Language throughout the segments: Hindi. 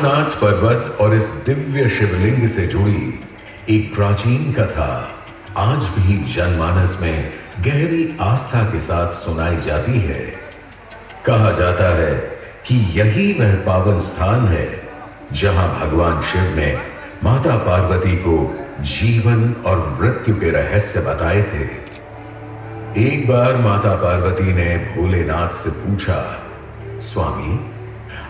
अमरनाथ पर्वत और इस दिव्य शिवलिंग से जुड़ी एक प्राचीन कथा आज भी जनमानस में गहरी आस्था के साथ सुनाई जाती है। कहा जाता है कि यही वह पावन स्थान है जहां भगवान शिव ने माता पार्वती को जीवन और मृत्यु के रहस्य बताए थे। एक बार माता पार्वती ने भोलेनाथ से पूछा, स्वामी,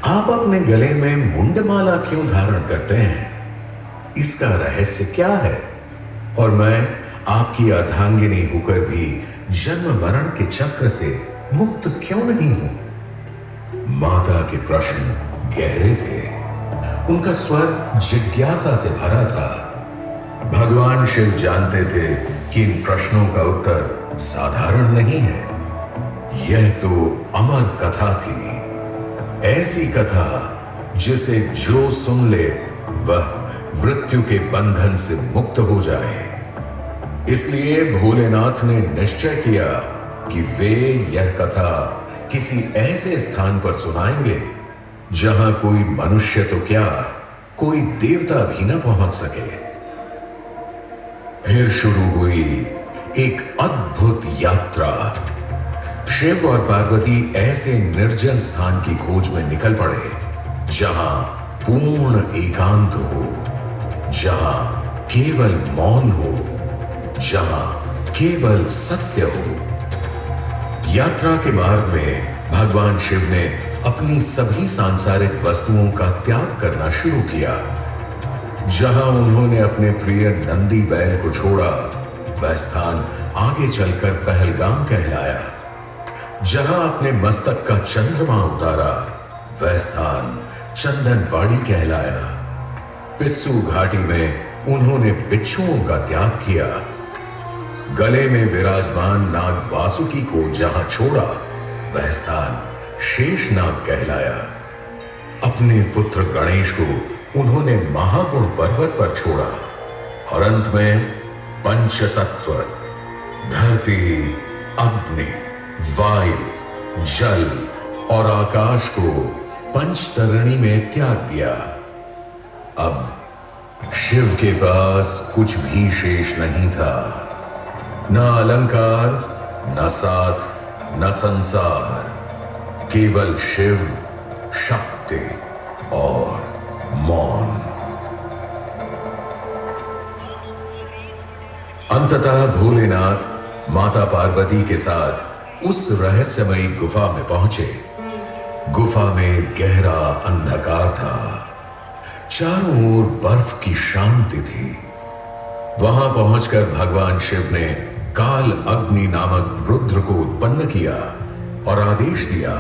आप अपने गले में मुंडमाला क्यों धारण करते हैं? इसका रहस्य क्या है? और मैं आपकी अर्धांगिनी होकर भी जन्म मरण के चक्र से मुक्त क्यों नहीं हूं? माता के प्रश्न गहरे थे। उनका स्वर जिज्ञासा से भरा था। भगवान शिव जानते थे कि इन प्रश्नों का उत्तर साधारण नहीं है। यह तो अमर कथा थी, ऐसी कथा जिसे जो सुन ले वह मृत्यु के बंधन से मुक्त हो जाए। इसलिए भोलेनाथ ने निश्चय किया कि वे यह कथा किसी ऐसे स्थान पर सुनाएंगे जहां कोई मनुष्य तो क्या, कोई देवता भी न पहुंच सके। फिर शुरू हुई एक अद्भुत यात्रा। शिव और पार्वती ऐसे निर्जन स्थान की खोज में निकल पड़े जहां पूर्ण एकांत हो, जहां केवल मौन हो, जहां केवल सत्य हो। यात्रा के मार्ग में भगवान शिव ने अपनी सभी सांसारिक वस्तुओं का त्याग करना शुरू किया। जहां उन्होंने अपने प्रिय नंदी बैल को छोड़ा, वह स्थान आगे चलकर पहलगाम कहलाया। जहां अपने मस्तक का चंद्रमा उतारा, वह स्थान चंदनवाड़ी कहलाया। पिस्सू घाटी में उन्होंने बिच्छुओं का त्याग किया। गले में विराजमान नाग वासुकी को जहां छोड़ा, वह स्थान शेषनाग कहलाया। अपने पुत्र गणेश को उन्होंने महागुण पर्वत पर छोड़ा और अंत में पंच तत्व धरती, अग्नि, वायु, जल और आकाश को पंचतरणी में त्याग दिया। अब शिव के पास कुछ भी शेष नहीं था, न अलंकार, न साथ, न संसार, केवल शिव, शक्ति और मौन। अंततः भोलेनाथ माता पार्वती के साथ उस रहस्यमयी गुफा में पहुंचे। गुफा में गहरा अंधकार था, चारों ओर बर्फ की शांति थी। वहां पहुंचकर भगवान शिव ने काल अग्नि नामक रुद्र को उत्पन्न किया और आदेश दिया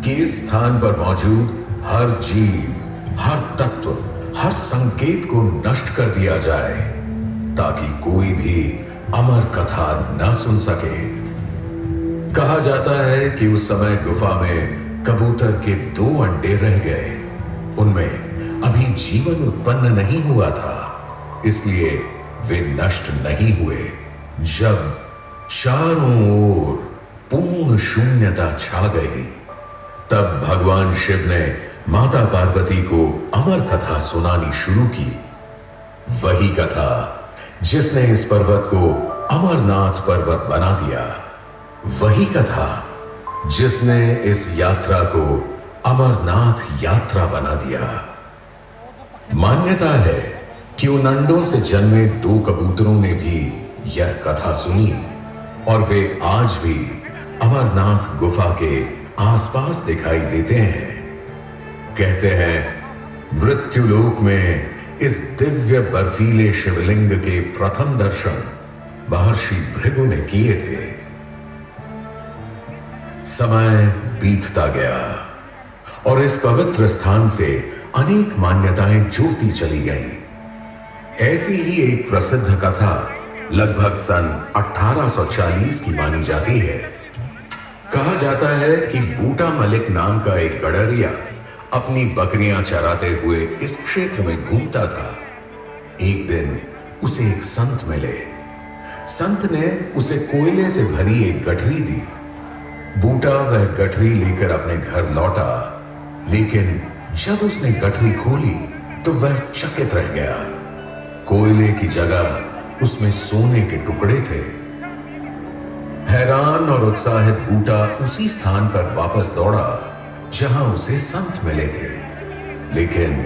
कि इस स्थान पर मौजूद हर जीव, हर तत्व, हर संकेत को नष्ट कर दिया जाए ताकि कोई भी अमर कथा न सुन सके। कहा जाता है कि उस समय गुफा में कबूतर के 2 अंडे रह गए। उनमें अभी जीवन उत्पन्न नहीं हुआ था, इसलिए वे नष्ट नहीं हुए। जब चारों ओर पूर्ण शून्यता छा गई, तब भगवान शिव ने माता पार्वती को अमर कथा सुनानी शुरू की। वही कथा जिसने इस पर्वत को अमरनाथ पर्वत बना दिया, वही कथा जिसने इस यात्रा को अमरनाथ यात्रा बना दिया। मान्यता है कि उन अंडों से जन्मे 2 कबूतरों ने भी यह कथा सुनी और वे आज भी अमरनाथ गुफा के आसपास दिखाई देते हैं। कहते हैं मृत्युलोक में इस दिव्य बर्फीले शिवलिंग के प्रथम दर्शन महर्षि भृगु ने किए थे। समय बीतता गया और इस पवित्र स्थान से अनेक मान्यताएं जुड़ती चली गईं। ऐसी ही एक प्रसिद्ध कथा लगभग सन 1840 की मानी जाती है। कहा जाता है कि बूटा मलिक नाम का एक गडरिया अपनी बकरियां चराते हुए इस क्षेत्र में घूमता था। एक दिन उसे एक संत मिले। संत ने उसे कोयले से भरी एक गठरी दी। बूटा वह गठरी लेकर अपने घर लौटा, लेकिन जब उसने गठरी खोली तो वह चकित रह गया। कोयले की जगह उसमें सोने के टुकड़े थे। हैरान और उत्साहित बूटा उसी स्थान पर वापस दौड़ा जहां उसे संत मिले थे, लेकिन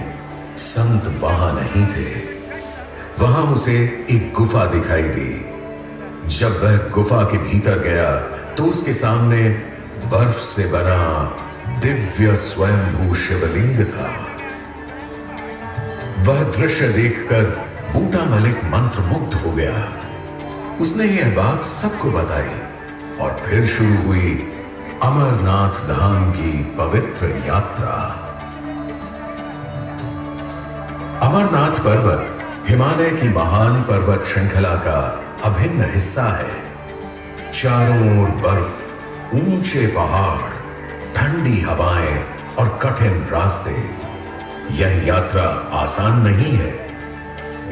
संत वहां नहीं थे। वहां उसे एक गुफा दिखाई दी। जब वह गुफा के भीतर गया तो उसके सामने बर्फ से बना दिव्य स्वयंभू शिवलिंग था। वह दृश्य देखकर बूटा मलिक मंत्रमुग्ध हो गया। उसने यह बात सबको बताई और फिर शुरू हुई अमरनाथ धाम की पवित्र यात्रा। अमरनाथ पर्वत हिमालय की महान पर्वत श्रृंखला का अभिन्न हिस्सा है। चारों ओर बर्फ, ऊंचे पहाड़, ठंडी हवाएं और कठिन रास्ते। यह यात्रा आसान नहीं है,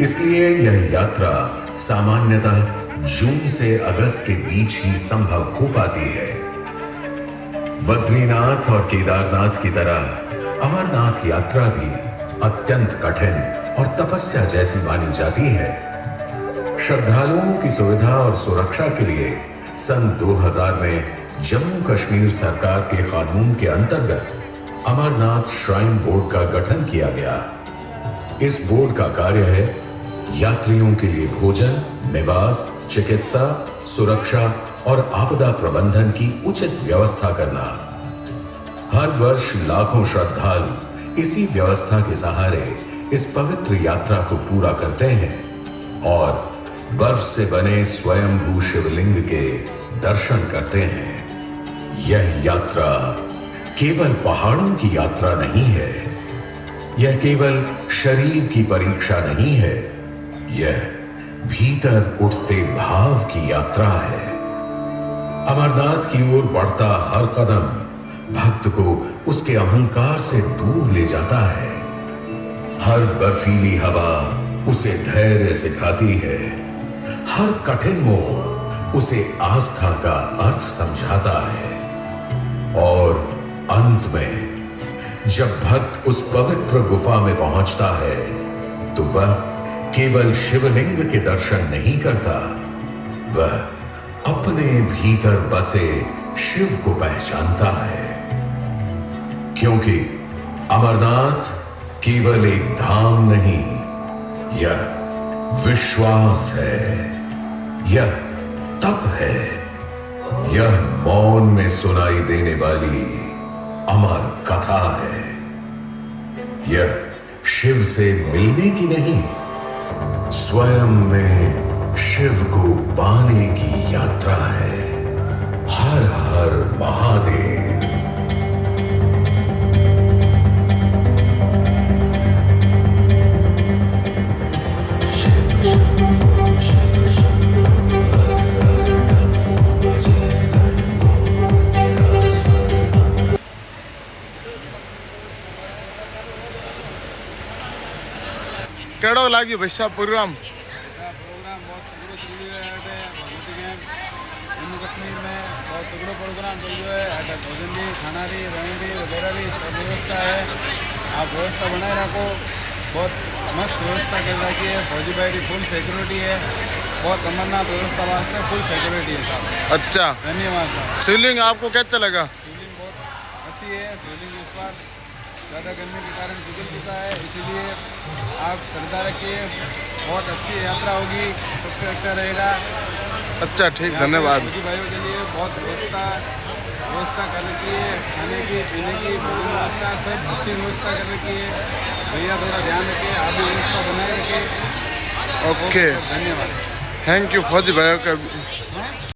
इसलिए यह यात्रा सामान्यतः जून से अगस्त के बीच ही संभव हो पाती है। बद्रीनाथ और केदारनाथ की तरह अमरनाथ यात्रा भी अत्यंत कठिन और तपस्या जैसी मानी जाती है। श्रद्धालुओं की सुविधा और सुरक्षा के लिए सन 2000 में जम्मू कश्मीर सरकार के कानून के अंतर्गत अमरनाथ श्राइन बोर्ड का गठन किया गया। इस बोर्ड का कार्य है यात्रियों के लिए भोजन, निवास, चिकित्सा, सुरक्षा और आपदा प्रबंधन की उचित व्यवस्था करना। हर वर्ष लाखों श्रद्धालु इसी व्यवस्था के सहारे इस पवित्र यात्रा को पूरा करते हैं और बर्फ से बने स्वयंभू शिवलिंग के दर्शन करते हैं। यह यात्रा केवल पहाड़ों की यात्रा नहीं है, यह केवल शरीर की परीक्षा नहीं है, यह भीतर उठते भाव की यात्रा है। अमरनाथ की ओर बढ़ता हर कदम भक्त को उसके अहंकार से दूर ले जाता है। हर बर्फीली हवा उसे धैर्य सिखाती है। हर कठिन मोड़ उसे आस्था का अर्थ समझाता है। और अंत में जब भक्त उस पवित्र गुफा में पहुंचता है तो वह केवल शिवलिंग के दर्शन नहीं करता, वह अपने भीतर बसे शिव को पहचानता है। क्योंकि अमरनाथ केवल एक धाम नहीं, यह विश्वास है, यह तप है, यह मौन में सुनाई देने वाली अमर कथा है। यह शिव से मिलने की नहीं, स्वयं में शिव को पाने की यात्रा है। हर हर महादेव। केड़ो लागी भैया प्रोग्राम? प्रोग्राम बहुत तगड़ो चल रही है। जम्मू कश्मीर में बहुत तगड़ो प्रोग्राम चल रहा है। अटे भोजन भी, खाना भी, रहने भी वगैरह भी सब व्यवस्था है। आप व्यवस्था बनाए रखो। बहुत मस्त व्यवस्था कर रखी है। फौजी भाई की फुल सिक्योरिटी है। बहुत अमरनाथ व्यवस्था वास्ते फुल सिक्योरिटी है साहब। अच्छा, धन्यवाद साहब। शिवलिंग आपको कैसा लगा? शिवलिंग बहुत अच्छी है। शिवलिंग इस बार ज़्यादा गर्मी के कारण पिघल चुका है, इसीलिए आप श्रद्धा रखिए। बहुत अच्छी यात्रा होगी, सबसे अच्छा रहेगा। अच्छा, ठीक, धन्यवाद। फौजी भाइयों के लिए बहुत व्यवस्था कर रखी है। खाने की, पीने की, भोजन व्यवस्था सब अच्छी व्यवस्था कर रखी है। भैया थोड़ा ध्यान रखिए, आप भी व्यवस्था बनाए रखिए। ओके, धन्यवाद। थैंक यू फौजी भाइयों का।